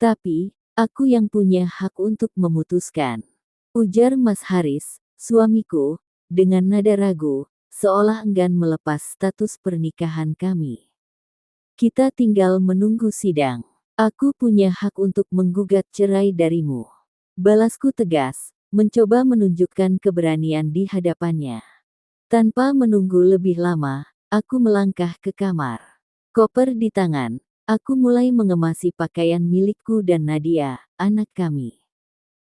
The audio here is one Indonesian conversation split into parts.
Tapi, aku yang punya hak untuk memutuskan. Ujar Mas Haris, suamiku, dengan nada ragu, seolah enggan melepas status pernikahan kami. Kita tinggal menunggu sidang. Aku punya hak untuk menggugat cerai darimu. Balasku tegas, mencoba menunjukkan keberanian di hadapannya. Tanpa menunggu lebih lama, aku melangkah ke kamar. Koper di tangan, aku mulai mengemasi pakaian milikku dan Nadia, anak kami.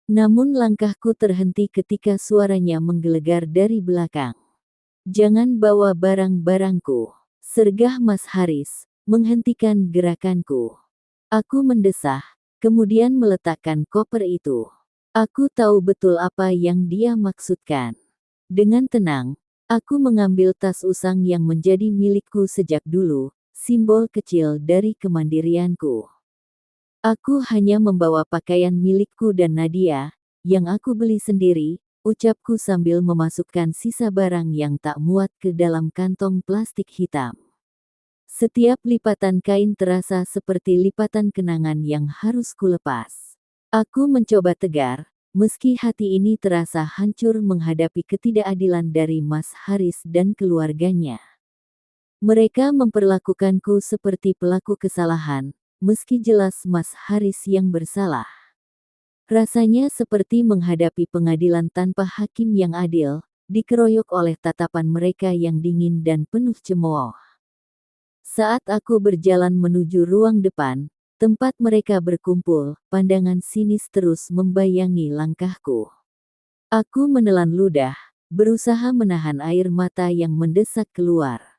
Namun langkahku terhenti ketika suaranya menggelegar dari belakang. Jangan bawa barang-barangku, sergah Mas Haris, menghentikan gerakanku. Aku mendesah, kemudian meletakkan koper itu. Aku tahu betul apa yang dia maksudkan. Dengan tenang, aku mengambil tas usang yang menjadi milikku sejak dulu, simbol kecil dari kemandirianku. Aku hanya membawa pakaian milikku dan Nadia, yang aku beli sendiri, ucapku sambil memasukkan sisa barang yang tak muat ke dalam kantong plastik hitam. Setiap lipatan kain terasa seperti lipatan kenangan yang harus kulepas. Aku mencoba tegar, meski hati ini terasa hancur menghadapi ketidakadilan dari Mas Haris dan keluarganya. Mereka memperlakukanku seperti pelaku kesalahan, meski jelas Mas Haris yang bersalah. Rasanya seperti menghadapi pengadilan tanpa hakim yang adil, dikeroyok oleh tatapan mereka yang dingin dan penuh cemooh. Saat aku berjalan menuju ruang depan, tempat mereka berkumpul, pandangan sinis terus membayangi langkahku. Aku menelan ludah, berusaha menahan air mata yang mendesak keluar.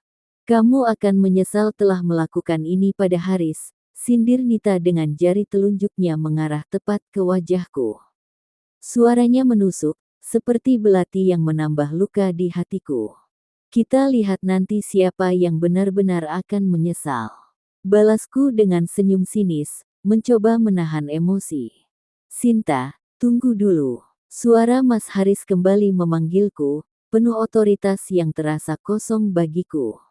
Kamu akan menyesal telah melakukan ini pada Haris, sindir Nita dengan jari telunjuknya mengarah tepat ke wajahku. Suaranya menusuk, seperti belati yang menambah luka di hatiku. Kita lihat nanti siapa yang benar-benar akan menyesal. Balasku dengan senyum sinis, mencoba menahan emosi. Sinta, tunggu dulu. Suara Mas Haris kembali memanggilku, penuh otoritas yang terasa kosong bagiku.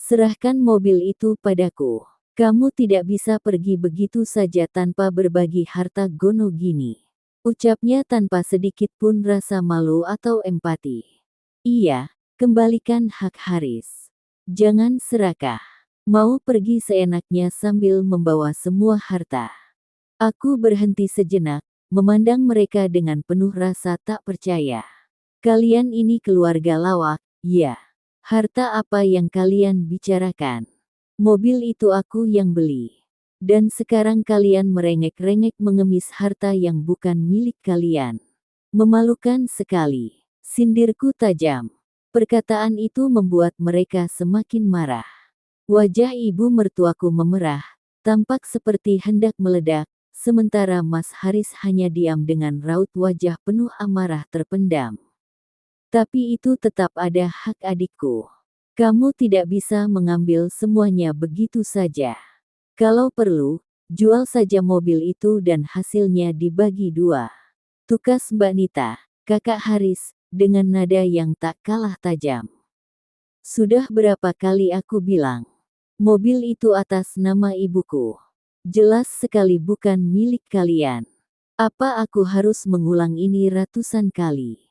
Serahkan mobil itu padaku. Kamu tidak bisa pergi begitu saja tanpa berbagi harta gono gini. Ucapnya tanpa sedikit pun rasa malu atau empati. Iya, kembalikan hak Haris. Jangan serakah. Mau pergi seenaknya sambil membawa semua harta. Aku berhenti sejenak, memandang mereka dengan penuh rasa tak percaya. Kalian ini keluarga lawak, ya. Harta apa yang kalian bicarakan? Mobil itu aku yang beli. Dan sekarang kalian merengek-rengek mengemis harta yang bukan milik kalian. Memalukan sekali. Sindirku tajam. Perkataan itu membuat mereka semakin marah. Wajah ibu mertuaku memerah, tampak seperti hendak meledak, sementara Mas Haris hanya diam dengan raut wajah penuh amarah terpendam. Tapi itu tetap ada hak adikku. Kamu tidak bisa mengambil semuanya begitu saja. Kalau perlu, jual saja mobil itu dan hasilnya dibagi dua. Tukas Mbak Nita, kakak Haris, dengan nada yang tak kalah tajam. Sudah berapa kali aku bilang, mobil itu atas nama ibuku. Jelas sekali bukan milik kalian. Apa aku harus mengulang ini ratusan kali?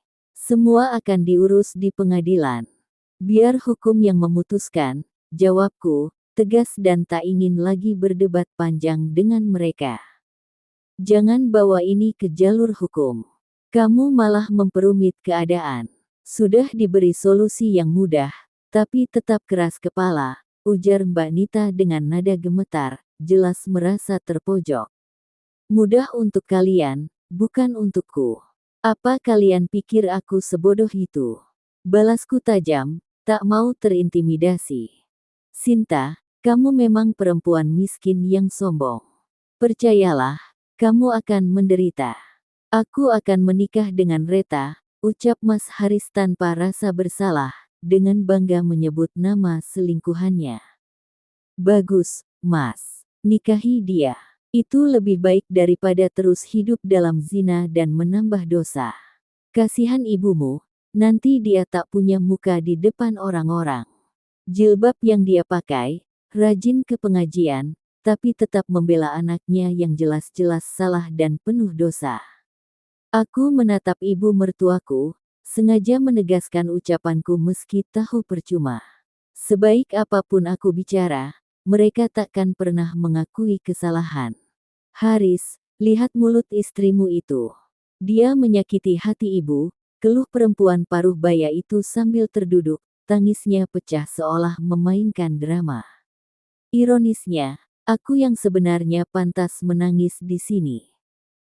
Semua akan diurus di pengadilan. Biar hukum yang memutuskan, jawabku, tegas dan tak ingin lagi berdebat panjang dengan mereka. Jangan bawa ini ke jalur hukum. Kamu malah memperumit keadaan. Sudah diberi solusi yang mudah, tapi tetap keras kepala, ujar Mbak Nita dengan nada gemetar, jelas merasa terpojok. Mudah untuk kalian, bukan untukku. Apa kalian pikir aku sebodoh itu? Balasku tajam, tak mau terintimidasi. Sinta, kamu memang perempuan miskin yang sombong. Percayalah, kamu akan menderita. Aku akan menikah dengan Reta, ucap Mas Haris tanpa rasa bersalah, dengan bangga menyebut nama selingkuhannya. Bagus, Mas. Nikahi dia. Itu lebih baik daripada terus hidup dalam zina dan menambah dosa. Kasihan ibumu, nanti dia tak punya muka di depan orang-orang. Jilbab yang dia pakai, rajin ke pengajian, tapi tetap membela anaknya yang jelas-jelas salah dan penuh dosa. Aku menatap ibu mertuaku, sengaja menegaskan ucapanku meski tahu percuma. Sebaik apapun aku bicara, mereka takkan pernah mengakui kesalahan. Haris, lihat mulut istrimu itu. Dia menyakiti hati ibu, keluh perempuan paruh baya itu sambil terduduk, tangisnya pecah seolah memainkan drama. Ironisnya, aku yang sebenarnya pantas menangis di sini.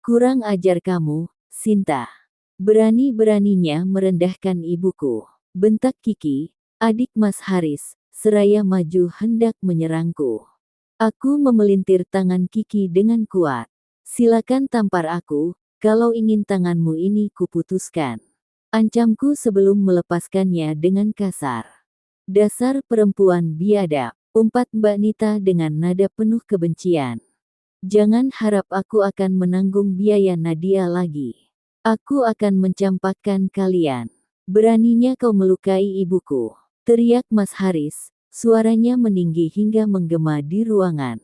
Kurang ajar kamu, Sinta. Berani-beraninya merendahkan ibuku. Bentak Kiki, adik Mas Haris, seraya maju hendak menyerangku. Aku memelintir tangan Kiki dengan kuat. Silakan tampar aku, kalau ingin tanganmu ini kuputuskan. Ancamku sebelum melepaskannya dengan kasar. Dasar perempuan biadab, umpat Mbak Nita dengan nada penuh kebencian. Jangan harap aku akan menanggung biaya Nadia lagi. Aku akan mencampakkan kalian. Beraninya kau melukai ibuku. Teriak Mas Haris, suaranya meninggi hingga menggema di ruangan.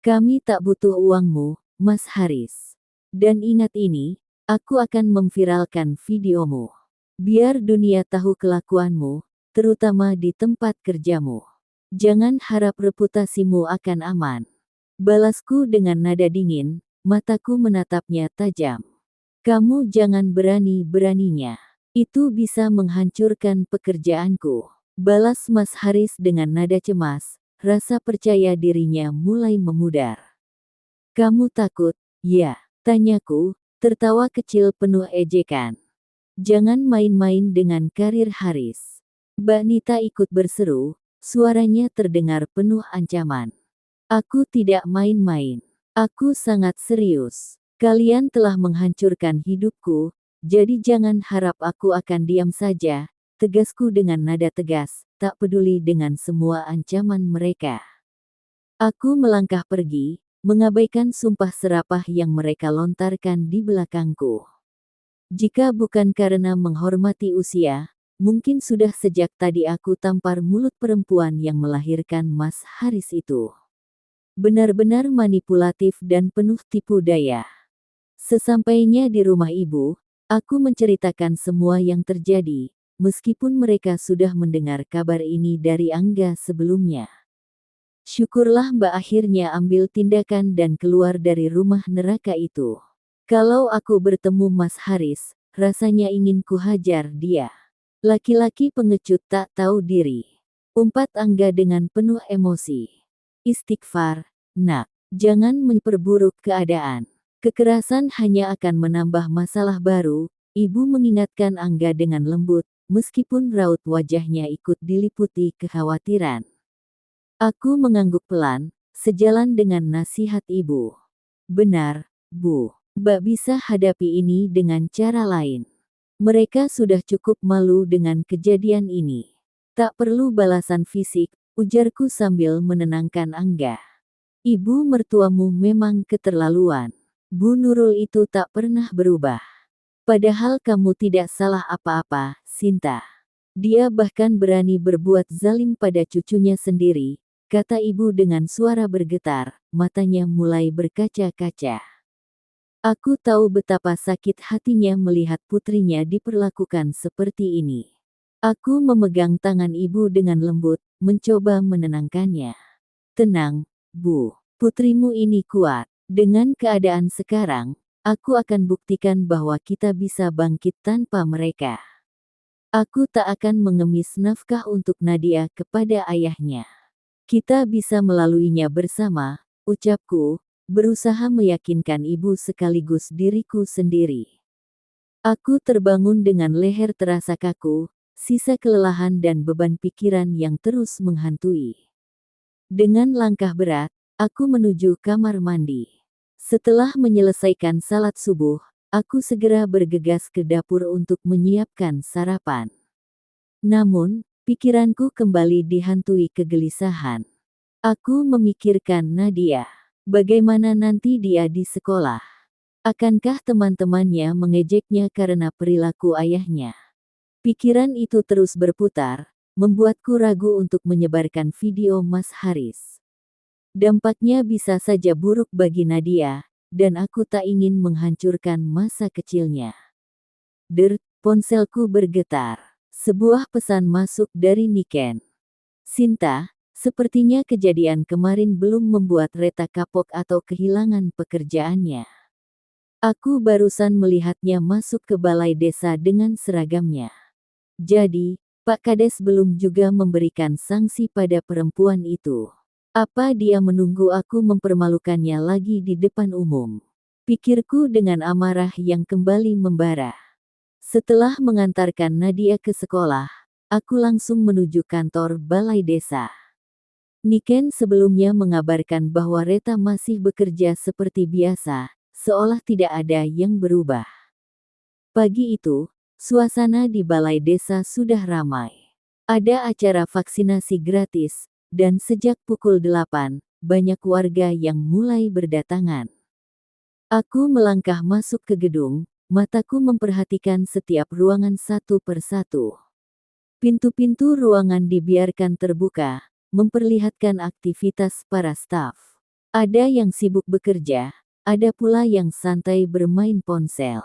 Kami tak butuh uangmu, Mas Haris. Dan ingat ini, aku akan memviralkan videomu. Biar dunia tahu kelakuanmu, terutama di tempat kerjamu. Jangan harap reputasimu akan aman. Balasku dengan nada dingin, mataku menatapnya tajam. Kamu jangan berani-beraninya. Itu bisa menghancurkan pekerjaanku. Balas Mas Haris dengan nada cemas, rasa percaya dirinya mulai memudar. Kamu takut, ya? Tanyaku, tertawa kecil penuh ejekan. Jangan main-main dengan karir Haris. Mbak Nita ikut berseru, suaranya terdengar penuh ancaman. Aku tidak main-main. Aku sangat serius. Kalian telah menghancurkan hidupku, jadi jangan harap aku akan diam saja, tegasku dengan nada tegas, tak peduli dengan semua ancaman mereka. Aku melangkah pergi, mengabaikan sumpah serapah yang mereka lontarkan di belakangku. Jika bukan karena menghormati usia, mungkin sudah sejak tadi aku tampar mulut perempuan yang melahirkan Mas Haris itu. Benar-benar manipulatif dan penuh tipu daya. Sesampainya di rumah ibu, aku menceritakan semua yang terjadi, meskipun mereka sudah mendengar kabar ini dari Angga sebelumnya. Syukurlah Mbak akhirnya ambil tindakan dan keluar dari rumah neraka itu. Kalau aku bertemu Mas Haris, rasanya ingin kuhajar dia. Laki-laki pengecut tak tahu diri. Umpat Angga dengan penuh emosi. Istighfar, nak, jangan memperburuk keadaan. Kekerasan hanya akan menambah masalah baru, ibu mengingatkan Angga dengan lembut, meskipun raut wajahnya ikut diliputi kekhawatiran. Aku mengangguk pelan, sejalan dengan nasihat ibu. Benar, Bu. Mbak bisa hadapi ini dengan cara lain. Mereka sudah cukup malu dengan kejadian ini. Tak perlu balasan fisik, ujarku sambil menenangkan Angga. Ibu mertuamu memang keterlaluan. Bu Nurul itu tak pernah berubah. Padahal kamu tidak salah apa-apa, Sinta. Dia bahkan berani berbuat zalim pada cucunya sendiri, kata ibu dengan suara bergetar, matanya mulai berkaca-kaca. Aku tahu betapa sakit hatinya melihat putrinya diperlakukan seperti ini. Aku memegang tangan ibu dengan lembut, mencoba menenangkannya. Tenang, Bu. Putrimu ini kuat. Dengan keadaan sekarang, aku akan buktikan bahwa kita bisa bangkit tanpa mereka. Aku tak akan mengemis nafkah untuk Nadia kepada ayahnya. Kita bisa melaluinya bersama, ucapku, berusaha meyakinkan ibu sekaligus diriku sendiri. Aku terbangun dengan leher terasa kaku, sisa kelelahan dan beban pikiran yang terus menghantui. Dengan langkah berat, aku menuju kamar mandi. Setelah menyelesaikan salat subuh, aku segera bergegas ke dapur untuk menyiapkan sarapan. Namun, pikiranku kembali dihantui kegelisahan. Aku memikirkan Nadia. Bagaimana nanti dia di sekolah? Akankah teman-temannya mengejeknya karena perilaku ayahnya? Pikiran itu terus berputar, membuatku ragu untuk menyebarkan video Mas Haris. Dampaknya bisa saja buruk bagi Nadia, dan aku tak ingin menghancurkan masa kecilnya. Ponselku bergetar. Sebuah pesan masuk dari Niken. Sinta, sepertinya kejadian kemarin belum membuat Reta kapok atau kehilangan pekerjaannya. Aku barusan melihatnya masuk ke balai desa dengan seragamnya. Jadi, Pak Kades belum juga memberikan sanksi pada perempuan itu. Apa dia menunggu aku mempermalukannya lagi di depan umum? Pikirku dengan amarah yang kembali membara. Setelah mengantarkan Nadia ke sekolah, aku langsung menuju kantor balai desa. Niken sebelumnya mengabarkan bahwa Reta masih bekerja seperti biasa, seolah tidak ada yang berubah. Pagi itu, suasana di balai desa sudah ramai. Ada acara vaksinasi gratis, dan sejak pukul 8, banyak warga yang mulai berdatangan. Aku melangkah masuk ke gedung, mataku memperhatikan setiap ruangan satu persatu. Pintu-pintu ruangan dibiarkan terbuka, memperlihatkan aktivitas para staf. Ada yang sibuk bekerja, ada pula yang santai bermain ponsel.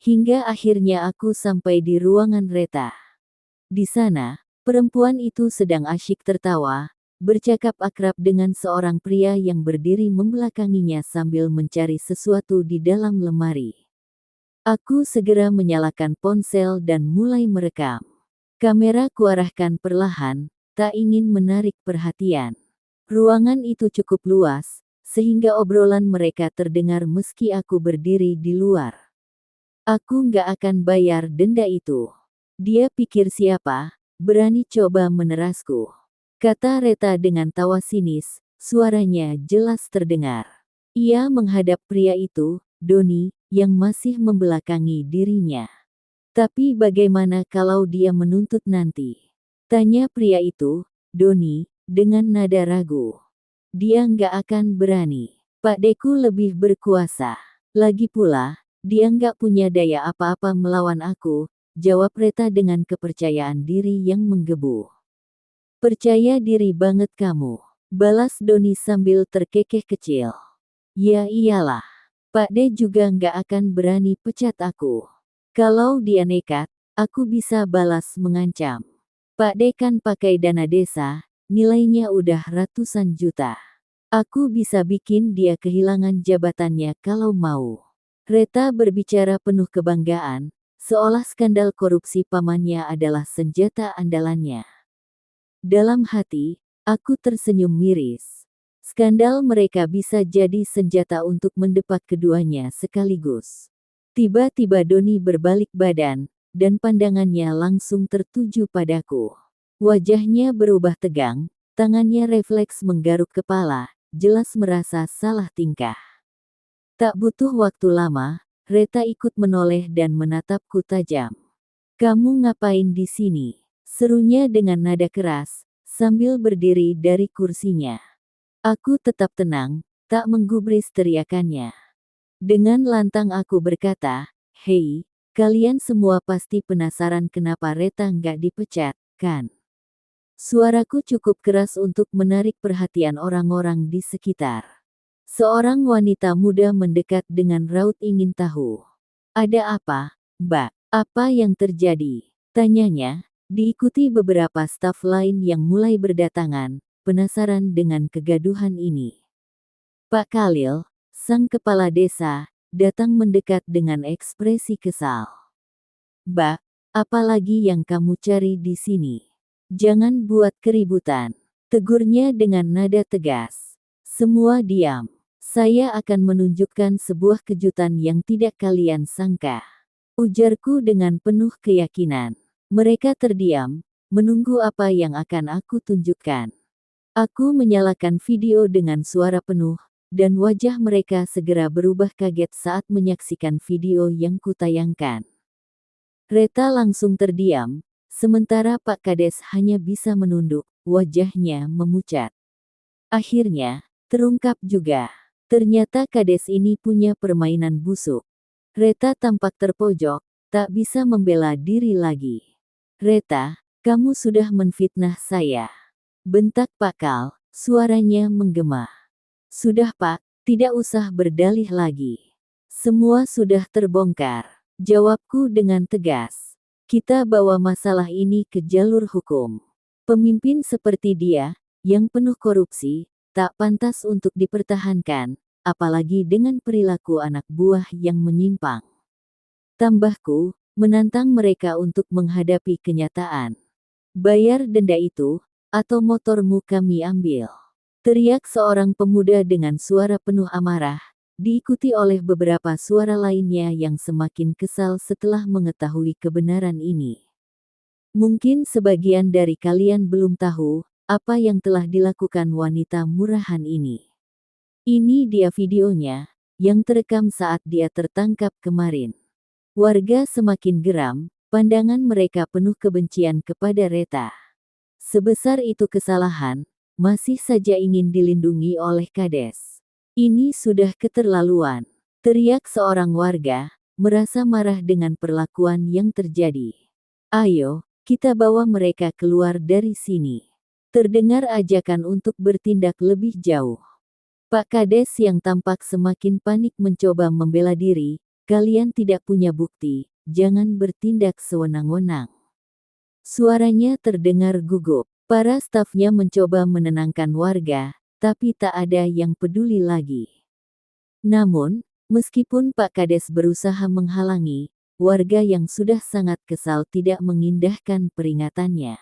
Hingga akhirnya aku sampai di ruangan Reta. Di sana, perempuan itu sedang asyik tertawa, bercakap akrab dengan seorang pria yang berdiri membelakanginya sambil mencari sesuatu di dalam lemari. Aku segera menyalakan ponsel dan mulai merekam. Kamera kuarahkan perlahan, tak ingin menarik perhatian. Ruangan itu cukup luas, sehingga obrolan mereka terdengar meski aku berdiri di luar. Aku nggak akan bayar denda itu. Dia pikir siapa, berani coba menerasku. Kata Reta dengan tawa sinis, suaranya jelas terdengar. Ia menghadap pria itu, Doni, yang masih membelakangi dirinya. Tapi bagaimana kalau dia menuntut nanti? Tanya pria itu, Doni, dengan nada ragu. Dia nggak akan berani. Pak Deku lebih berkuasa. Lagi pula, dia nggak punya daya apa-apa melawan aku, jawab Reta dengan kepercayaan diri yang menggebu. Percaya diri banget kamu, balas Doni sambil terkekeh kecil. Ya iyalah, Pak De juga nggak akan berani pecat aku. Kalau dia nekat, aku bisa balas mengancam. Pak De kan pakai dana desa, nilainya udah ratusan juta. Aku bisa bikin dia kehilangan jabatannya kalau mau. Reta berbicara penuh kebanggaan, seolah skandal korupsi pamannya adalah senjata andalannya. Dalam hati, aku tersenyum miris. Skandal mereka bisa jadi senjata untuk mendepak keduanya sekaligus. Tiba-tiba Doni berbalik badan, dan pandangannya langsung tertuju padaku. Wajahnya berubah tegang, tangannya refleks menggaruk kepala, jelas merasa salah tingkah. Tak butuh waktu lama, Reta ikut menoleh dan menatapku tajam. Kamu ngapain di sini? Serunya dengan nada keras, sambil berdiri dari kursinya. Aku tetap tenang, tak menggubris teriakannya. Dengan lantang aku berkata, "Hei, kalian semua pasti penasaran kenapa Reta nggak dipecat, kan?" Suaraku cukup keras untuk menarik perhatian orang-orang di sekitar. Seorang wanita muda mendekat dengan raut ingin tahu. Ada apa, Mbak? Apa yang terjadi? Tanyanya, diikuti beberapa staf lain yang mulai berdatangan, penasaran dengan kegaduhan ini. Pak Khalil, sang kepala desa, datang mendekat dengan ekspresi kesal. Mbak, apalagi yang kamu cari di sini? Jangan buat keributan, tegurnya dengan nada tegas. Semua diam. Saya akan menunjukkan sebuah kejutan yang tidak kalian sangka. Ujarku dengan penuh keyakinan. Mereka terdiam, menunggu apa yang akan aku tunjukkan. Aku menyalakan video dengan suara penuh, dan wajah mereka segera berubah kaget saat menyaksikan video yang kutayangkan. Reta langsung terdiam, sementara Pak Kades hanya bisa menunduk, wajahnya memucat. Akhirnya, terungkap juga. Ternyata Kades ini punya permainan busuk. Reta tampak terpojok, tak bisa membela diri lagi. Reta, kamu sudah menfitnah saya. Bentak Pak Kal, suaranya menggema. Sudah Pak, tidak usah berdalih lagi. Semua sudah terbongkar. Jawabku dengan tegas. Kita bawa masalah ini ke jalur hukum. Pemimpin seperti dia, yang penuh korupsi, tak pantas untuk dipertahankan, apalagi dengan perilaku anak buah yang menyimpang. Tambahku, menantang mereka untuk menghadapi kenyataan. Bayar denda itu, atau motormu kami ambil. Teriak seorang pemuda dengan suara penuh amarah, diikuti oleh beberapa suara lainnya yang semakin kesal setelah mengetahui kebenaran ini. Mungkin sebagian dari kalian belum tahu, apa yang telah dilakukan wanita murahan ini. Ini dia videonya, yang terekam saat dia tertangkap kemarin. Warga semakin geram, pandangan mereka penuh kebencian kepada Reta. Sebesar itu kesalahan, masih saja ingin dilindungi oleh Kades. Ini sudah keterlaluan, teriak seorang warga, merasa marah dengan perlakuan yang terjadi. Ayo, kita bawa mereka keluar dari sini. Terdengar ajakan untuk bertindak lebih jauh. Pak Kades yang tampak semakin panik mencoba membela diri, kalian tidak punya bukti, jangan bertindak sewenang-wenang. Suaranya terdengar gugup. Para stafnya mencoba menenangkan warga, tapi tak ada yang peduli lagi. Namun, meskipun Pak Kades berusaha menghalangi, warga yang sudah sangat kesal tidak mengindahkan peringatannya.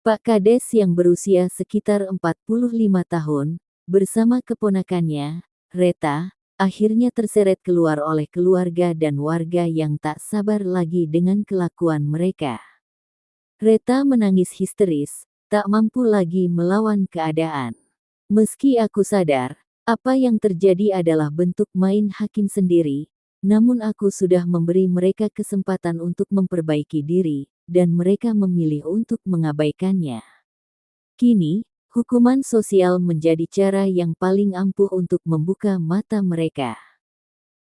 Pak Kades yang berusia sekitar 45 tahun, bersama keponakannya, Reta, akhirnya terseret keluar oleh keluarga dan warga yang tak sabar lagi dengan kelakuan mereka. Reta menangis histeris, tak mampu lagi melawan keadaan. Meski aku sadar, apa yang terjadi adalah bentuk main hakim sendiri, namun aku sudah memberi mereka kesempatan untuk memperbaiki diri, dan mereka memilih untuk mengabaikannya. Kini, hukuman sosial menjadi cara yang paling ampuh untuk membuka mata mereka.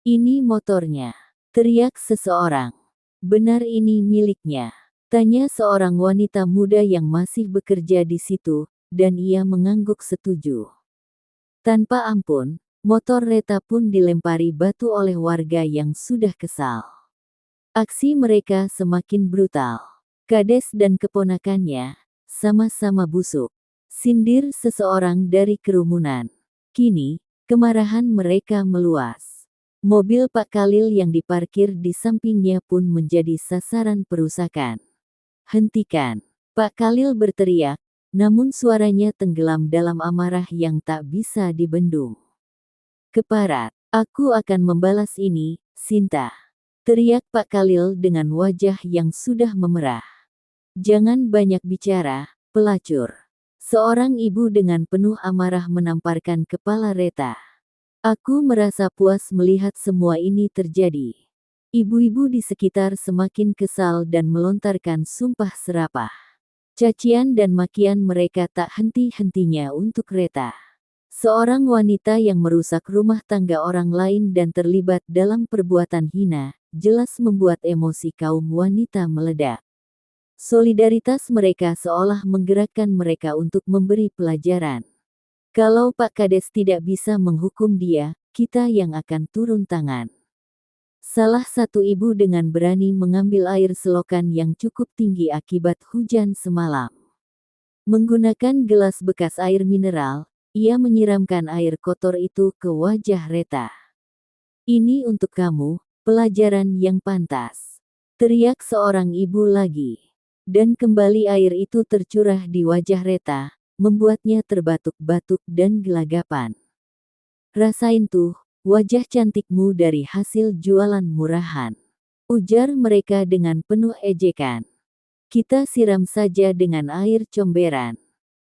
Ini motornya, teriak seseorang. Benar ini miliknya. Tanya seorang wanita muda yang masih bekerja di situ, dan ia mengangguk setuju. Tanpa ampun, motor Reta pun dilempari batu oleh warga yang sudah kesal. Aksi mereka semakin brutal. Kades dan keponakannya, sama-sama busuk. Sindir seseorang dari kerumunan. Kini, kemarahan mereka meluas. Mobil Pak Khalil yang diparkir di sampingnya pun menjadi sasaran perusakan. Hentikan! Pak Khalil berteriak, namun suaranya tenggelam dalam amarah yang tak bisa dibendung. Keparat, aku akan membalas ini, Sinta. Teriak Pak Khalil dengan wajah yang sudah memerah. Jangan banyak bicara, pelacur. Seorang ibu dengan penuh amarah menamparkan kepala Reta. Aku merasa puas melihat semua ini terjadi. Ibu-ibu di sekitar semakin kesal dan melontarkan sumpah serapah. Cacian dan makian mereka tak henti-hentinya untuk Reta. Seorang wanita yang merusak rumah tangga orang lain dan terlibat dalam perbuatan hina, jelas membuat emosi kaum wanita meledak. Solidaritas mereka seolah menggerakkan mereka untuk memberi pelajaran. Kalau Pak Kades tidak bisa menghukum dia, kita yang akan turun tangan. Salah satu ibu dengan berani mengambil air selokan yang cukup tinggi akibat hujan semalam. Menggunakan gelas bekas air mineral, ia menyiramkan air kotor itu ke wajah Reta. Ini untuk kamu, pelajaran yang pantas. Teriak seorang ibu lagi. Dan kembali air itu tercurah di wajah Reta, membuatnya terbatuk-batuk dan gelagapan. Rasain tuh, wajah cantikmu dari hasil jualan murahan. Ujar mereka dengan penuh ejekan. Kita siram saja dengan air comberan.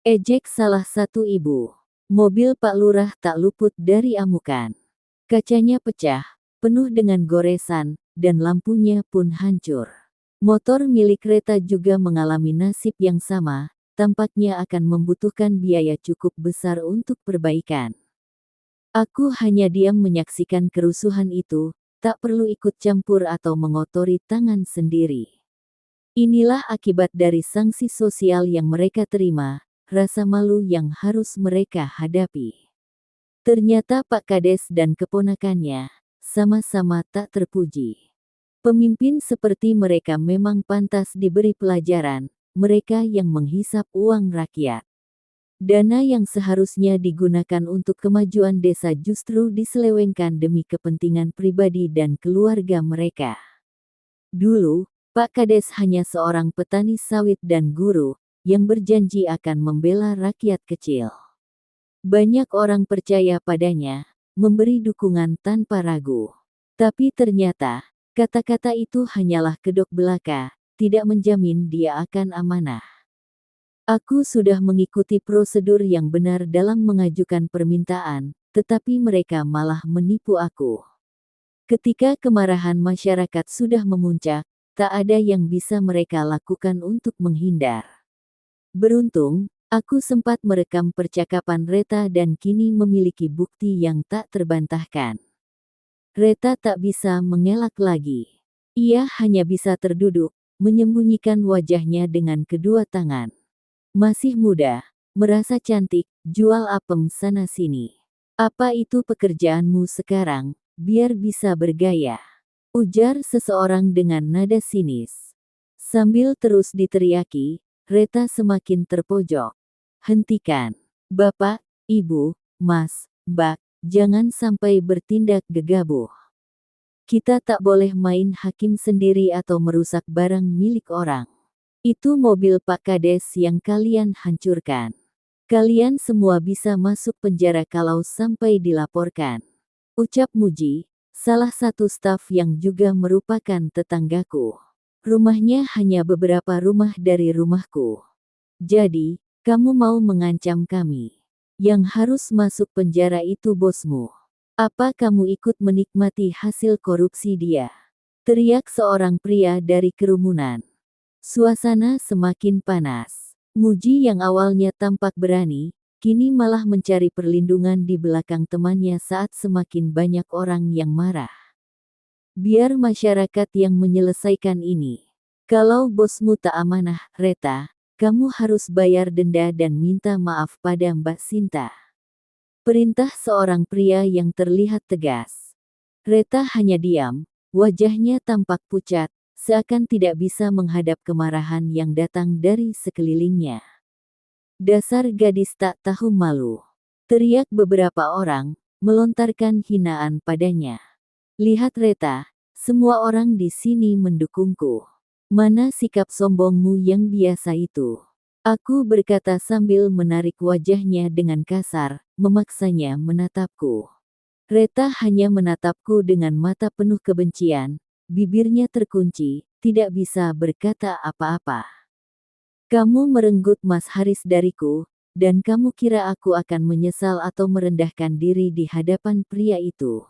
Ejek salah satu ibu. Mobil Pak Lurah tak luput dari amukan. Kacanya pecah, penuh dengan goresan, dan lampunya pun hancur. Motor milik Reta juga mengalami nasib yang sama, tampaknya akan membutuhkan biaya cukup besar untuk perbaikan. Aku hanya diam menyaksikan kerusuhan itu, tak perlu ikut campur atau mengotori tangan sendiri. Inilah akibat dari sanksi sosial yang mereka terima, rasa malu yang harus mereka hadapi. Ternyata Pak Kades dan keponakannya sama-sama tak terpuji. Pemimpin seperti mereka memang pantas diberi pelajaran, mereka yang menghisap uang rakyat. Dana yang seharusnya digunakan untuk kemajuan desa justru diselewengkan demi kepentingan pribadi dan keluarga mereka. Dulu, Pak Kades hanya seorang petani sawit dan guru yang berjanji akan membela rakyat kecil. Banyak orang percaya padanya, memberi dukungan tanpa ragu. Tapi ternyata, kata-kata itu hanyalah kedok belaka, tidak menjamin dia akan amanah. Aku sudah mengikuti prosedur yang benar dalam mengajukan permintaan, tetapi mereka malah menipu aku. Ketika kemarahan masyarakat sudah memuncak, tak ada yang bisa mereka lakukan untuk menghindar. Beruntung, aku sempat merekam percakapan Reta dan kini memiliki bukti yang tak terbantahkan. Reta tak bisa mengelak lagi. Ia hanya bisa terduduk, menyembunyikan wajahnya dengan kedua tangan. Masih muda, merasa cantik, jual apem sana-sini. Apa itu pekerjaanmu sekarang, biar bisa bergaya? Ujar seseorang dengan nada sinis. Sambil terus diteriaki, Reta semakin terpojok. Hentikan. Bapak, Ibu, Mas, Mbak, jangan sampai bertindak gegabah. Kita tak boleh main hakim sendiri atau merusak barang milik orang. Itu mobil Pak Kades yang kalian hancurkan. Kalian semua bisa masuk penjara kalau sampai dilaporkan. Ucap Muji, salah satu staf yang juga merupakan tetanggaku. Rumahnya hanya beberapa rumah dari rumahku. Jadi, kamu mau mengancam kami? Yang harus masuk penjara itu bosmu. Apa kamu ikut menikmati hasil korupsi dia? Teriak seorang pria dari kerumunan. Suasana semakin panas. Muji yang awalnya tampak berani, kini malah mencari perlindungan di belakang temannya saat semakin banyak orang yang marah. Biar masyarakat yang menyelesaikan ini. Kalau bosmu tak amanah, Reta, kamu harus bayar denda dan minta maaf pada Mbak Sinta. Perintah seorang pria yang terlihat tegas. Reta hanya diam, wajahnya tampak pucat, seakan tidak bisa menghadap kemarahan yang datang dari sekelilingnya. Dasar gadis tak tahu malu. Teriak beberapa orang, melontarkan hinaan padanya. Lihat Reta, semua orang di sini mendukungku. Mana sikap sombongmu yang biasa itu? Aku berkata sambil menarik wajahnya dengan kasar, memaksanya menatapku. Reta hanya menatapku dengan mata penuh kebencian. Bibirnya terkunci, tidak bisa berkata apa-apa. Kamu merenggut Mas Haris dariku, dan kamu kira aku akan menyesal atau merendahkan diri di hadapan pria itu?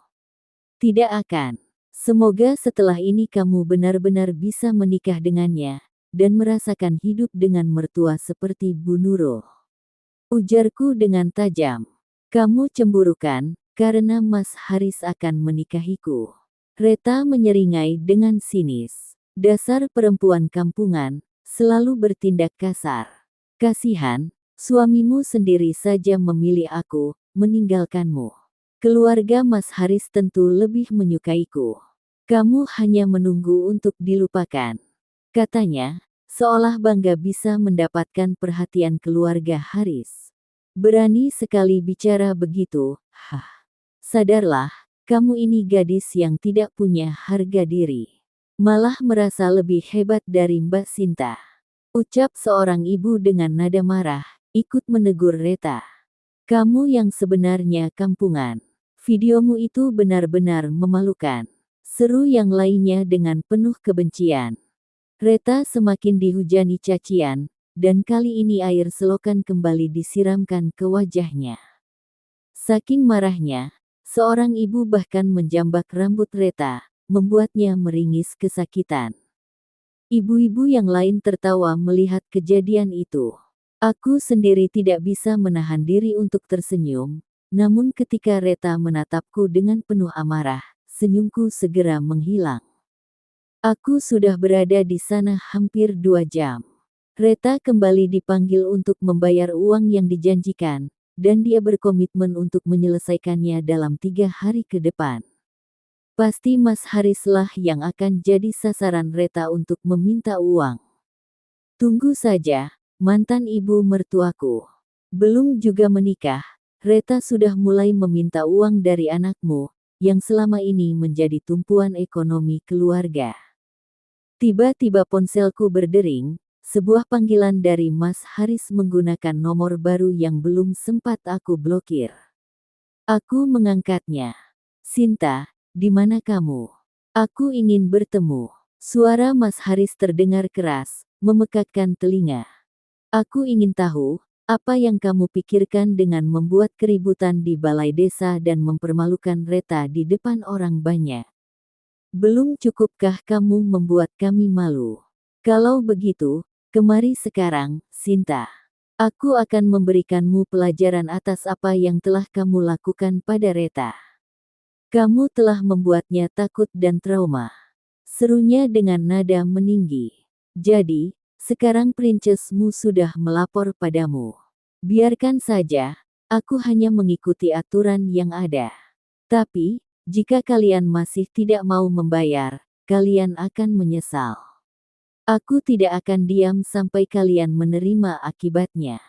Tidak akan. Semoga setelah ini kamu benar-benar bisa menikah dengannya, dan merasakan hidup dengan mertua seperti Bu Nurul. Ujarku dengan tajam. Kamu cemburu kan, karena Mas Haris akan menikahiku. Reta menyeringai dengan sinis. Dasar perempuan kampungan, selalu bertindak kasar. Kasihan, suamimu sendiri saja memilih aku, meninggalkanmu. Keluarga Mas Haris tentu lebih menyukaiku. Kamu hanya menunggu untuk dilupakan. Katanya, seolah bangga bisa mendapatkan perhatian keluarga Haris. Berani sekali bicara begitu, hah. Sadarlah, kamu ini gadis yang tidak punya harga diri. Malah merasa lebih hebat dari Mbak Sinta. Ucap seorang ibu dengan nada marah, ikut menegur Reta. Kamu yang sebenarnya kampungan. Videomu itu benar-benar memalukan. Seru yang lainnya dengan penuh kebencian. Reta semakin dihujani cacian, dan kali ini air selokan kembali disiramkan ke wajahnya. Saking marahnya, seorang ibu bahkan menjambak rambut Reta, membuatnya meringis kesakitan. Ibu-ibu yang lain tertawa melihat kejadian itu. Aku sendiri tidak bisa menahan diri untuk tersenyum, namun ketika Reta menatapku dengan penuh amarah, senyumku segera menghilang. Aku sudah berada di sana hampir 2 jam. Reta kembali dipanggil untuk membayar uang yang dijanjikan, dan dia berkomitmen untuk menyelesaikannya dalam 3 hari ke depan. Pasti Mas Haris lah yang akan jadi sasaran Reta untuk meminta uang. Tunggu saja, mantan ibu mertuaku. Belum juga menikah, Reta sudah mulai meminta uang dari anakmu, yang selama ini menjadi tumpuan ekonomi keluarga. Tiba-tiba ponselku berdering, sebuah panggilan dari Mas Haris menggunakan nomor baru yang belum sempat aku blokir. Aku mengangkatnya. Sinta, di mana kamu? Aku ingin bertemu. Suara Mas Haris terdengar keras, memekakkan telinga. Aku ingin tahu, apa yang kamu pikirkan dengan membuat keributan di balai desa dan mempermalukan Reta di depan orang banyak? Belum cukupkah kamu membuat kami malu? Kalau begitu, kemari sekarang, Sinta. Aku akan memberikanmu pelajaran atas apa yang telah kamu lakukan pada Reta. Kamu telah membuatnya takut dan trauma. Serunya dengan nada meninggi. Jadi, sekarang princessmu sudah melapor padamu. Biarkan saja, aku hanya mengikuti aturan yang ada. Tapi, jika kalian masih tidak mau membayar, kalian akan menyesal. Aku tidak akan diam sampai kalian menerima akibatnya.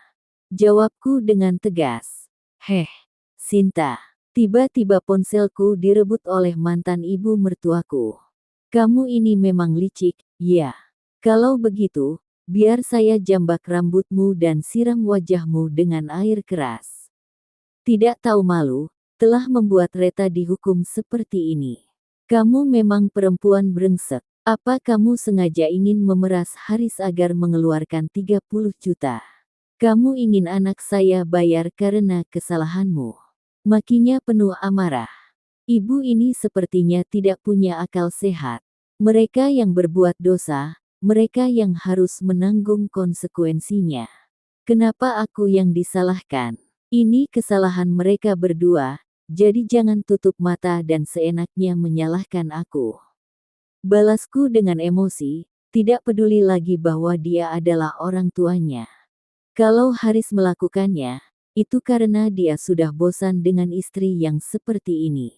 Jawabku dengan tegas. Heh, Sinta. Tiba-tiba ponselku direbut oleh mantan ibu mertuaku. Kamu ini memang licik, ya. Kalau begitu, biar saya jambak rambutmu dan siram wajahmu dengan air keras. Tidak tahu malu, telah membuat Reta dihukum seperti ini. Kamu memang perempuan brengsek. Apa kamu sengaja ingin memeras Haris agar mengeluarkan 30 juta? Kamu ingin anak saya bayar karena kesalahanmu. Makinya penuh amarah. Ibu ini sepertinya tidak punya akal sehat. Mereka yang berbuat dosa, mereka yang harus menanggung konsekuensinya. Kenapa aku yang disalahkan? Ini kesalahan mereka berdua, jadi jangan tutup mata dan seenaknya menyalahkan aku. Balasku dengan emosi, tidak peduli lagi bahwa dia adalah orang tuanya. Kalau Haris melakukannya, itu karena dia sudah bosan dengan istri yang seperti ini.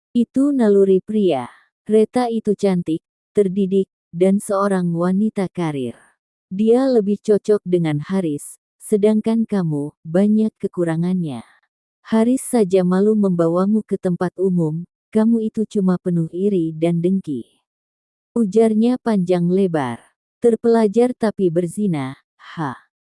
Itu naluri pria. Reta itu cantik, terdidik, dan seorang wanita karir. Dia lebih cocok dengan Haris, sedangkan kamu, banyak kekurangannya. Haris saja malu membawamu ke tempat umum, kamu itu cuma penuh iri dan dengki. Ujarnya panjang lebar. Terpelajar tapi berzina,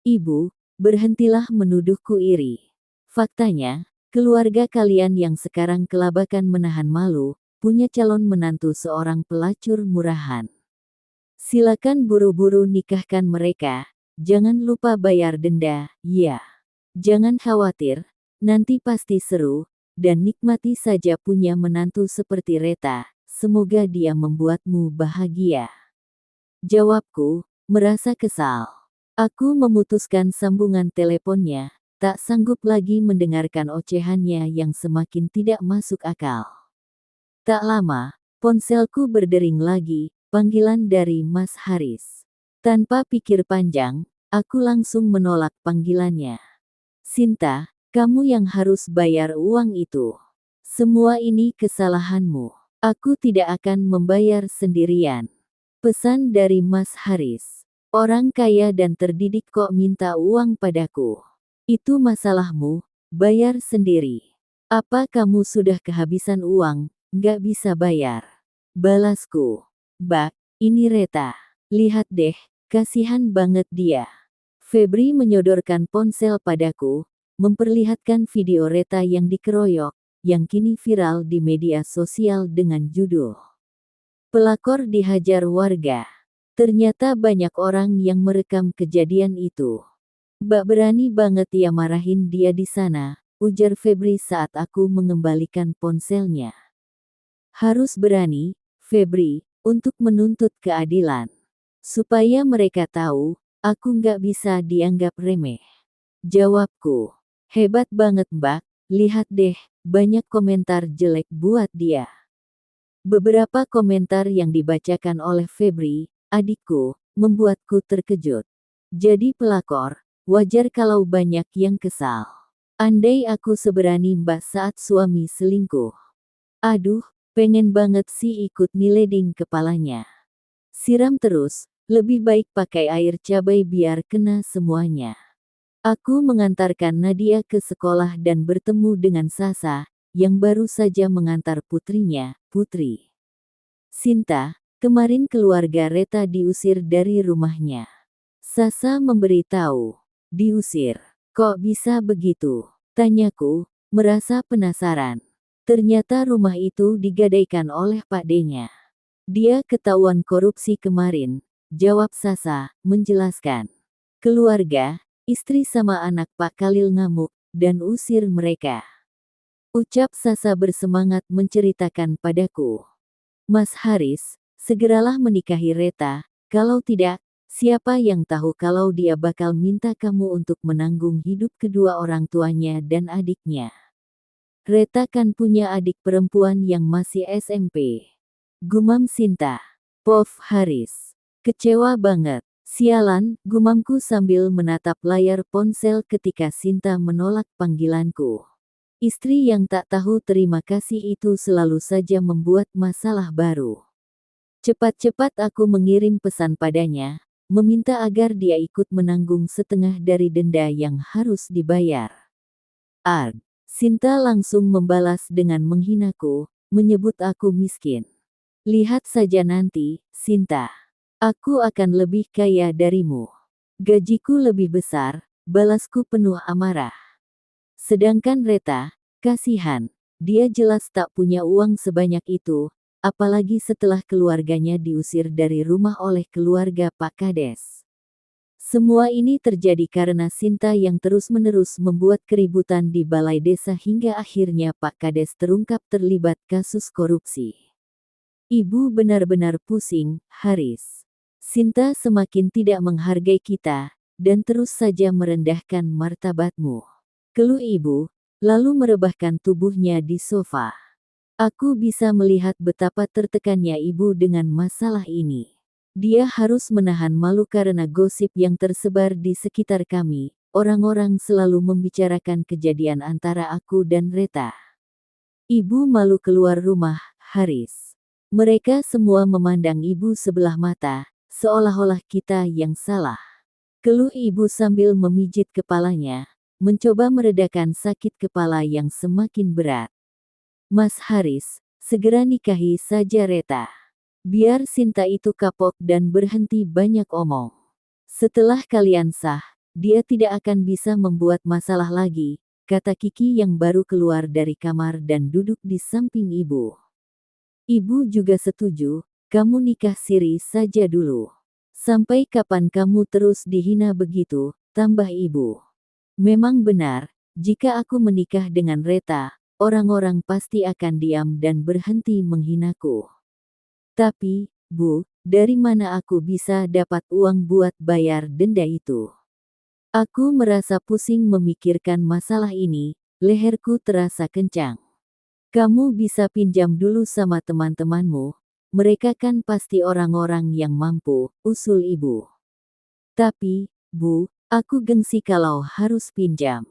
Ibu, berhentilah menuduhku iri. Faktanya, keluarga kalian yang sekarang kelabakan menahan malu, punya calon menantu seorang pelacur murahan. Silakan buru-buru nikahkan mereka, jangan lupa bayar denda, ya. Jangan khawatir, nanti pasti seru, dan nikmati saja punya menantu seperti Reta, semoga dia membuatmu bahagia. Jawabku, merasa kesal. Aku memutuskan sambungan teleponnya, tak sanggup lagi mendengarkan ocehannya yang semakin tidak masuk akal. Tak lama, ponselku berdering lagi, panggilan dari Mas Haris. Tanpa pikir panjang, aku langsung menolak panggilannya. Sinta, kamu yang harus bayar uang itu. Semua ini kesalahanmu. Aku tidak akan membayar sendirian. Pesan dari Mas Haris. Orang kaya dan terdidik kok minta uang padaku. Itu masalahmu, bayar sendiri. Apa kamu sudah kehabisan uang, nggak bisa bayar? Balasku. Bak, ini Reta. Lihat deh, kasihan banget dia. Febri menyodorkan ponsel padaku, memperlihatkan video Reta yang dikeroyok, yang kini viral di media sosial dengan judul "Pelakor dihajar warga". Ternyata banyak orang yang merekam kejadian itu. Mbak berani banget ya marahin dia di sana, ujar Febri saat aku mengembalikan ponselnya. Harus berani, Febri, untuk menuntut keadilan. Supaya mereka tahu, aku nggak bisa dianggap remeh. Jawabku. Hebat banget Mbak, lihat deh, banyak komentar jelek buat dia. Beberapa komentar yang dibacakan oleh Febri, adikku, membuatku terkejut. Jadi pelakor, wajar kalau banyak yang kesal. Andai aku seberani Mbak saat suami selingkuh. Aduh, pengen banget sih ikut nileding kepalanya. Siram terus, lebih baik pakai air cabai biar kena semuanya. Aku mengantarkan Nadia ke sekolah dan bertemu dengan Sasa, yang baru saja mengantar putrinya, Putri. Sinta, kemarin keluarga Reta diusir dari rumahnya. Sasa memberitahu. Diusir. Kok bisa begitu? Tanyaku, merasa penasaran. Ternyata rumah itu digadaikan oleh Pak D-nya. Dia ketahuan korupsi kemarin, jawab Sasa, menjelaskan. Keluarga, istri sama anak Pak Khalil ngamuk, dan usir mereka. Ucap Sasa bersemangat menceritakan padaku. Mas Haris, segeralah menikahi Reta, kalau tidak, siapa yang tahu kalau dia bakal minta kamu untuk menanggung hidup kedua orang tuanya dan adiknya. Reta kan punya adik perempuan yang masih SMP. Gumam Sinta. Pof Haris. Kecewa banget. Sialan, gumamku sambil menatap layar ponsel ketika Sinta menolak panggilanku. Istri yang tak tahu terima kasih itu selalu saja membuat masalah baru. Cepat-cepat aku mengirim pesan padanya, meminta agar dia ikut menanggung setengah dari denda yang harus dibayar. Arg. Sinta langsung membalas dengan menghinaku, menyebut aku miskin. Lihat saja nanti, Sinta. Aku akan lebih kaya darimu. Gajiku lebih besar, balasku penuh amarah. Sedangkan Reta, kasihan, dia jelas tak punya uang sebanyak itu, apalagi setelah keluarganya diusir dari rumah oleh keluarga Pak Kades. Semua ini terjadi karena Sinta yang terus-menerus membuat keributan di balai desa hingga akhirnya Pak Kades terungkap terlibat kasus korupsi. Ibu benar-benar pusing, Haris. Sinta semakin tidak menghargai kita, dan terus saja merendahkan martabatmu. Keluh ibu, lalu merebahkan tubuhnya di sofa. Aku bisa melihat betapa tertekannya ibu dengan masalah ini. Dia harus menahan malu karena gosip yang tersebar di sekitar kami. Orang-orang selalu membicarakan kejadian antara aku dan Reta. Ibu malu keluar rumah, Haris. Mereka semua memandang ibu sebelah mata, seolah-olah kita yang salah. Keluh ibu sambil memijit kepalanya, mencoba meredakan sakit kepala yang semakin berat. Mas Haris, segera nikahi saja Reta. Biar Sinta itu kapok dan berhenti banyak omong. Setelah kalian sah, dia tidak akan bisa membuat masalah lagi, kata Kiki yang baru keluar dari kamar dan duduk di samping ibu. Ibu juga setuju, kamu nikah siri saja dulu. Sampai kapan kamu terus dihina begitu, tambah ibu. Memang benar, jika aku menikah dengan Reta, orang-orang pasti akan diam dan berhenti menghinaku. Tapi, Bu, dari mana aku bisa dapat uang buat bayar denda itu? Aku merasa pusing memikirkan masalah ini, leherku terasa kencang. Kamu bisa pinjam dulu sama teman-temanmu, mereka kan pasti orang-orang yang mampu, usul ibu. Tapi, Bu, aku gengsi kalau harus pinjam.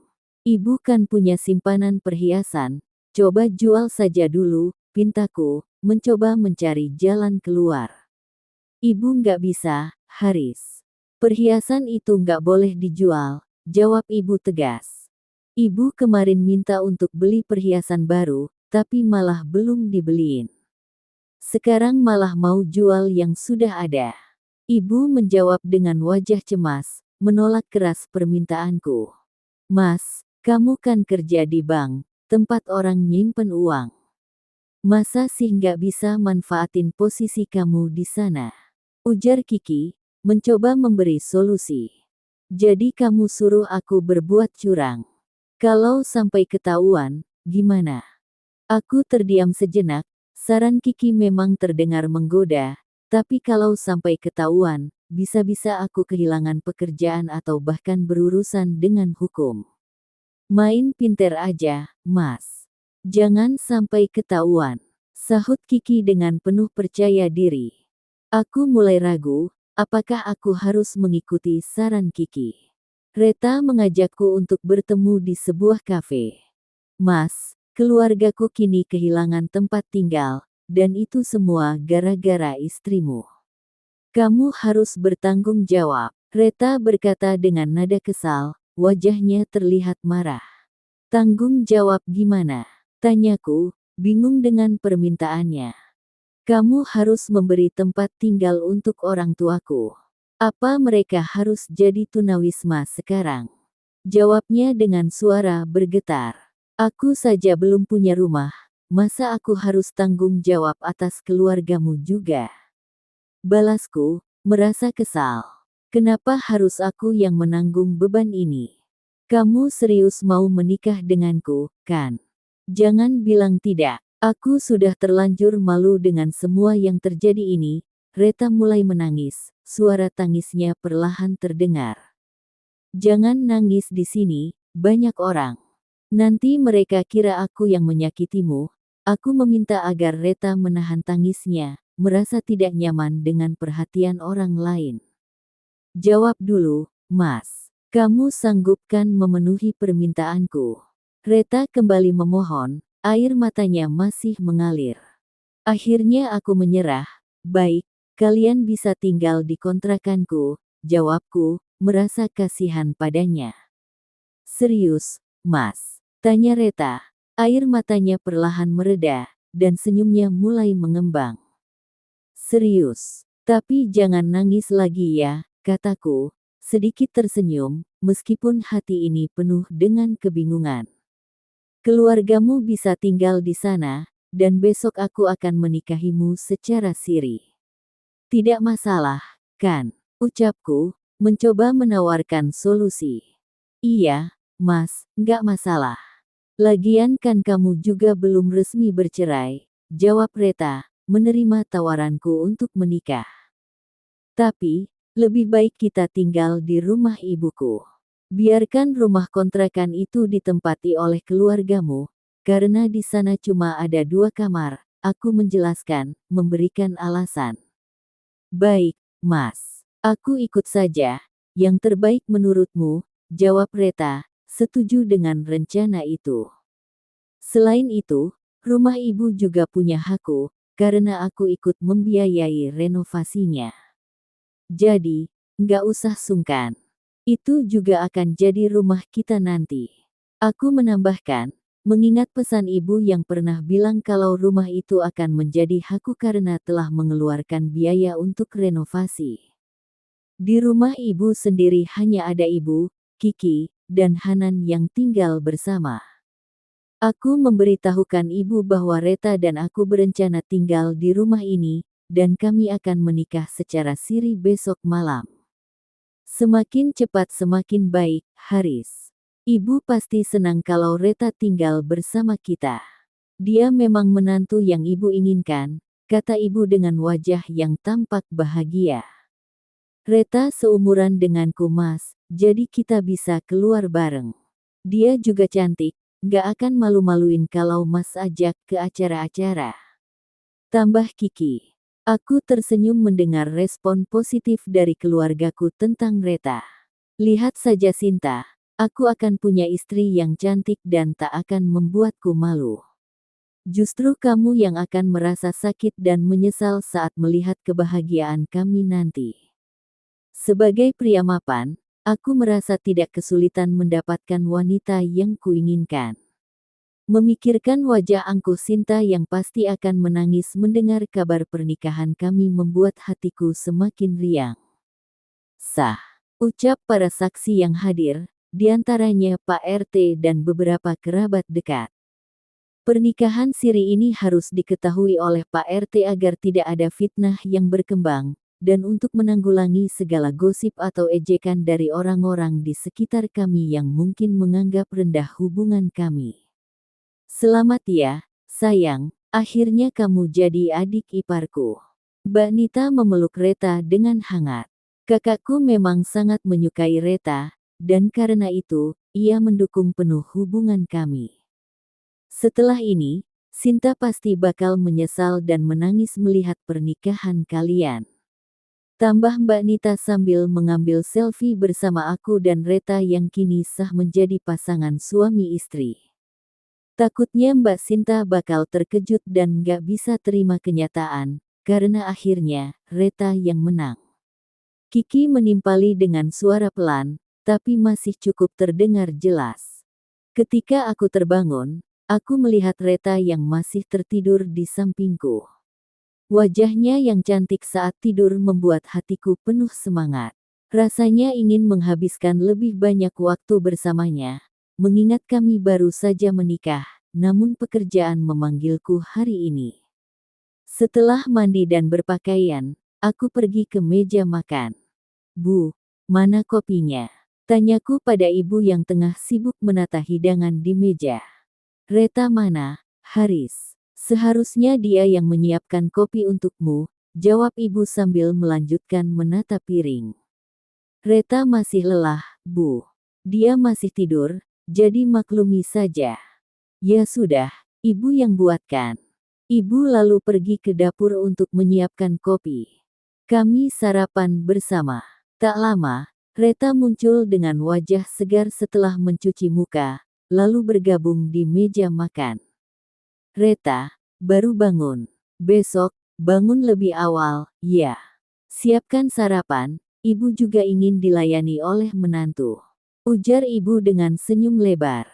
Ibu kan punya simpanan perhiasan, coba jual saja dulu, pintaku, mencoba mencari jalan keluar. Ibu nggak bisa, Haris. Perhiasan itu nggak boleh dijual, jawab ibu tegas. Ibu kemarin minta untuk beli perhiasan baru, tapi malah belum dibeliin. Sekarang malah mau jual yang sudah ada. Ibu menjawab dengan wajah cemas, menolak keras permintaanku. Mas, kamu kan kerja di bank, tempat orang nyimpen uang. Masa sih nggak bisa manfaatin posisi kamu di sana? Ujar Kiki, mencoba memberi solusi. Jadi kamu suruh aku berbuat curang. Kalau sampai ketahuan, gimana? Aku terdiam sejenak, saran Kiki memang terdengar menggoda, tapi kalau sampai ketahuan, bisa-bisa aku kehilangan pekerjaan atau bahkan berurusan dengan hukum. Main pinter aja, Mas. Jangan sampai ketahuan, sahut Kiki dengan penuh percaya diri. Aku mulai ragu, apakah aku harus mengikuti saran Kiki. Reta mengajakku untuk bertemu di sebuah kafe. Mas, keluargaku kini kehilangan tempat tinggal, dan itu semua gara-gara istrimu. Kamu harus bertanggung jawab. Reta berkata dengan nada kesal, wajahnya terlihat marah. Tanggung jawab gimana? Tanyaku, bingung dengan permintaannya. Kamu harus memberi tempat tinggal untuk orang tuaku. Apa mereka harus jadi tunawisma sekarang? Jawabnya dengan suara bergetar. Aku saja belum punya rumah, masa aku harus tanggung jawab atas keluargamu juga? Balasku, merasa kesal. Kenapa harus aku yang menanggung beban ini? Kamu serius mau menikah denganku, kan? Jangan bilang tidak. Aku sudah terlanjur malu dengan semua yang terjadi ini. Reta mulai menangis, suara tangisnya perlahan terdengar. Jangan nangis di sini, banyak orang. Nanti mereka kira aku yang menyakitimu. Aku meminta agar Reta menahan tangisnya, merasa tidak nyaman dengan perhatian orang lain. Jawab dulu, Mas. Kamu sanggupkan memenuhi permintaanku? Reta kembali memohon, air matanya masih mengalir. Akhirnya aku menyerah. Baik, kalian bisa tinggal di kontrakanku, jawabku, merasa kasihan padanya. Serius, Mas? Tanya Reta. Air matanya perlahan mereda, dan senyumnya mulai mengembang. Serius, tapi jangan nangis lagi ya, kataku, sedikit tersenyum, meskipun hati ini penuh dengan kebingungan. Keluargamu bisa tinggal di sana, dan besok aku akan menikahimu secara siri. Tidak masalah, kan? Ucapku, mencoba menawarkan solusi. Iya, Mas, nggak masalah. Lagian kan kamu juga belum resmi bercerai, jawab Reta, menerima tawaranku untuk menikah. Tapi, lebih baik kita tinggal di rumah ibuku. Biarkan rumah kontrakan itu ditempati oleh keluargamu, karena di sana cuma ada 2 kamar, aku menjelaskan, memberikan alasan. Baik, Mas. Aku ikut saja. Yang terbaik menurutmu, jawab Reta, setuju dengan rencana itu. Selain itu, rumah ibu juga punya hakku, karena aku ikut membiayai renovasinya. Jadi, nggak usah sungkan. Itu juga akan jadi rumah kita nanti. Aku menambahkan, mengingat pesan ibu yang pernah bilang kalau rumah itu akan menjadi hakku karena telah mengeluarkan biaya untuk renovasi. Di rumah ibu sendiri hanya ada ibu, Kiki, dan Hanan yang tinggal bersama. Aku memberitahukan ibu bahwa Reta dan aku berencana tinggal di rumah ini, dan kami akan menikah secara siri besok malam. Semakin cepat semakin baik, Haris. Ibu pasti senang kalau Reta tinggal bersama kita. Dia memang menantu yang ibu inginkan, kata ibu dengan wajah yang tampak bahagia. Reta seumuran denganku Mas, jadi kita bisa keluar bareng. Dia juga cantik, gak akan malu-maluin kalau Mas ajak ke acara-acara. Tambah Kiki. Aku tersenyum mendengar respon positif dari keluargaku tentang Reta. Lihat saja Sinta, aku akan punya istri yang cantik dan tak akan membuatku malu. Justru kamu yang akan merasa sakit dan menyesal saat melihat kebahagiaan kami nanti. Sebagai pria mapan, aku merasa tidak kesulitan mendapatkan wanita yang kuinginkan. Memikirkan wajah angkuh Sinta yang pasti akan menangis mendengar kabar pernikahan kami membuat hatiku semakin riang. Sah, ucap para saksi yang hadir, diantaranya Pak RT dan beberapa kerabat dekat. Pernikahan siri ini harus diketahui oleh Pak RT agar tidak ada fitnah yang berkembang, dan untuk menanggulangi segala gosip atau ejekan dari orang-orang di sekitar kami yang mungkin menganggap rendah hubungan kami. Selamat ya, sayang, akhirnya kamu jadi adik iparku. Mbak Nita memeluk Reta dengan hangat. Kakakku memang sangat menyukai Reta, dan karena itu, ia mendukung penuh hubungan kami. Setelah ini, Sinta pasti bakal menyesal dan menangis melihat pernikahan kalian. Tambah Mbak Nita sambil mengambil selfie bersama aku dan Reta yang kini sah menjadi pasangan suami istri. Takutnya Mbak Sinta bakal terkejut dan gak bisa terima kenyataan, karena akhirnya Reta yang menang. Kiki menimpali dengan suara pelan, tapi masih cukup terdengar jelas. Ketika aku terbangun, aku melihat Reta yang masih tertidur di sampingku. Wajahnya yang cantik saat tidur membuat hatiku penuh semangat. Rasanya ingin menghabiskan lebih banyak waktu bersamanya, mengingat kami baru saja menikah, namun pekerjaan memanggilku hari ini. Setelah mandi dan berpakaian, aku pergi ke meja makan. Bu, mana kopinya? Tanyaku pada ibu yang tengah sibuk menata hidangan di meja. Reta mana, Haris? Seharusnya dia yang menyiapkan kopi untukmu, jawab ibu sambil melanjutkan menata piring. Reta masih lelah, Bu. Dia masih tidur, jadi maklumi saja. Ya sudah, ibu yang buatkan. Ibu lalu pergi ke dapur untuk menyiapkan kopi. Kami sarapan bersama. Tak lama, Reta muncul dengan wajah segar setelah mencuci muka, lalu bergabung di meja makan. Reta, baru bangun. Besok, bangun lebih awal, ya. Siapkan sarapan, ibu juga ingin dilayani oleh menantu. Ujar ibu dengan senyum lebar.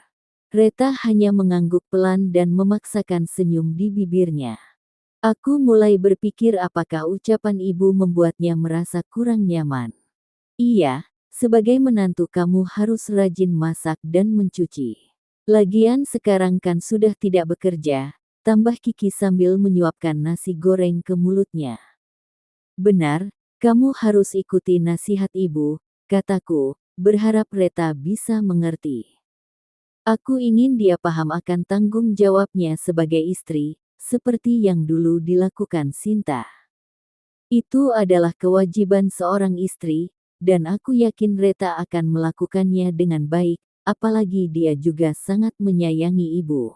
Reta hanya mengangguk pelan dan memaksakan senyum di bibirnya. Aku mulai berpikir apakah ucapan ibu membuatnya merasa kurang nyaman. Iya, sebagai menantu kamu harus rajin masak dan mencuci. Lagian sekarang kan sudah tidak bekerja, tambah Kiki sambil menyuapkan nasi goreng ke mulutnya. Benar, kamu harus ikuti nasihat ibu, kataku, berharap Reta bisa mengerti. Aku ingin dia paham akan tanggung jawabnya sebagai istri, seperti yang dulu dilakukan Sinta. Itu adalah kewajiban seorang istri, dan aku yakin Reta akan melakukannya dengan baik, apalagi dia juga sangat menyayangi ibu.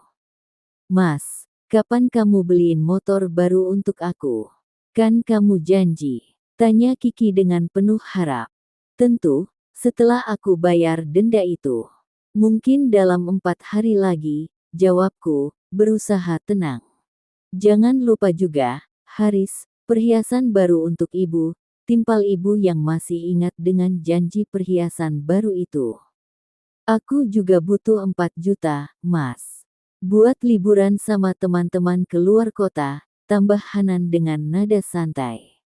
Mas, kapan kamu beliin motor baru untuk aku? Kan kamu janji, tanya Kiki dengan penuh harap. Tentu, setelah aku bayar denda itu. Mungkin dalam 4 hari lagi, jawabku, berusaha tenang. Jangan lupa juga, Haris, perhiasan baru untuk ibu, timpal ibu yang masih ingat dengan janji perhiasan baru itu. Aku juga butuh 4 juta, Mas. Buat liburan sama teman-teman ke luar kota, tambah Hanan dengan nada santai.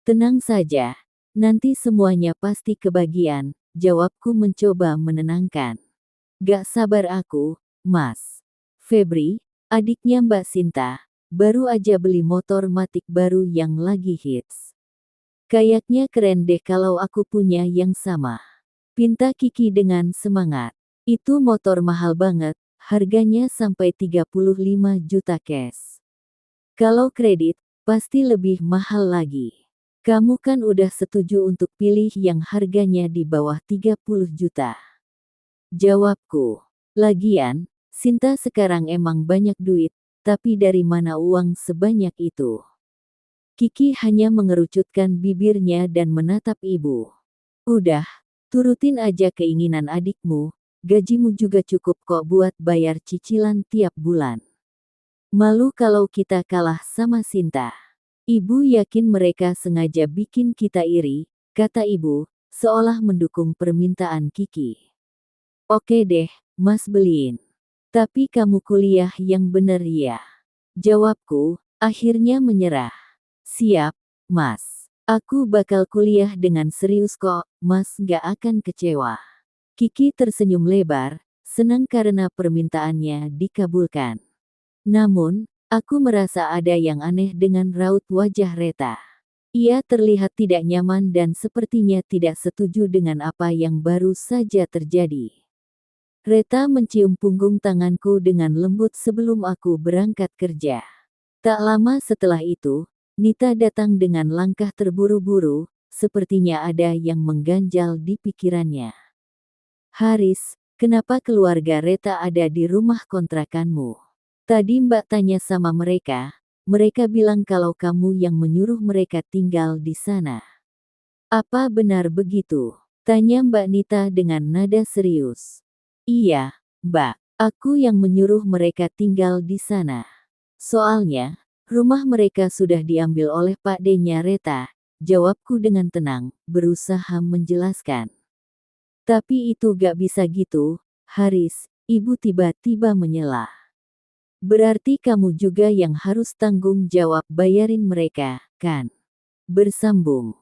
Tenang saja, nanti semuanya pasti kebagian, jawabku mencoba menenangkan. Gak sabar aku, Mas. Febri, adiknya Mbak Sinta, baru aja beli motor matic baru yang lagi hits. Kayaknya keren deh kalau aku punya yang sama. Pinta Kiki dengan semangat. Itu motor mahal banget, harganya sampai 35 juta cash. Kalau kredit, pasti lebih mahal lagi. Kamu kan udah setuju untuk pilih yang harganya di bawah 30 juta. Jawabku. Lagian, Sinta sekarang emang banyak duit, tapi dari mana uang sebanyak itu? Kiki hanya mengerucutkan bibirnya dan menatap ibu. Udah, turutin aja keinginan adikmu, gajimu juga cukup kok buat bayar cicilan tiap bulan. Malu kalau kita kalah sama Sinta. Ibu yakin mereka sengaja bikin kita iri, kata ibu, seolah mendukung permintaan Kiki. Oke deh, Mas beliin. Tapi kamu kuliah yang bener ya. Jawabku, akhirnya menyerah. Siap, Mas. Aku bakal kuliah dengan serius kok, Mas gak akan kecewa. Kiki tersenyum lebar, senang karena permintaannya dikabulkan. Namun, aku merasa ada yang aneh dengan raut wajah Reta. Ia terlihat tidak nyaman dan sepertinya tidak setuju dengan apa yang baru saja terjadi. Reta mencium punggung tanganku dengan lembut sebelum aku berangkat kerja. Tak lama setelah itu, Nita datang dengan langkah terburu-buru, sepertinya ada yang mengganjal di pikirannya. Haris, kenapa keluarga Reta ada di rumah kontrakanmu? Tadi Mbak tanya sama mereka bilang kalau kamu yang menyuruh mereka tinggal di sana. Apa benar begitu? Tanya Mbak Nita dengan nada serius. Iya, Mbak. Aku yang menyuruh mereka tinggal di sana. Soalnya, rumah mereka sudah diambil oleh Pak D-nya Reta, jawabku dengan tenang, berusaha menjelaskan. Tapi itu gak bisa gitu, Haris, ibu tiba-tiba menyela. Berarti kamu juga yang harus tanggung jawab bayarin mereka, kan? Bersambung.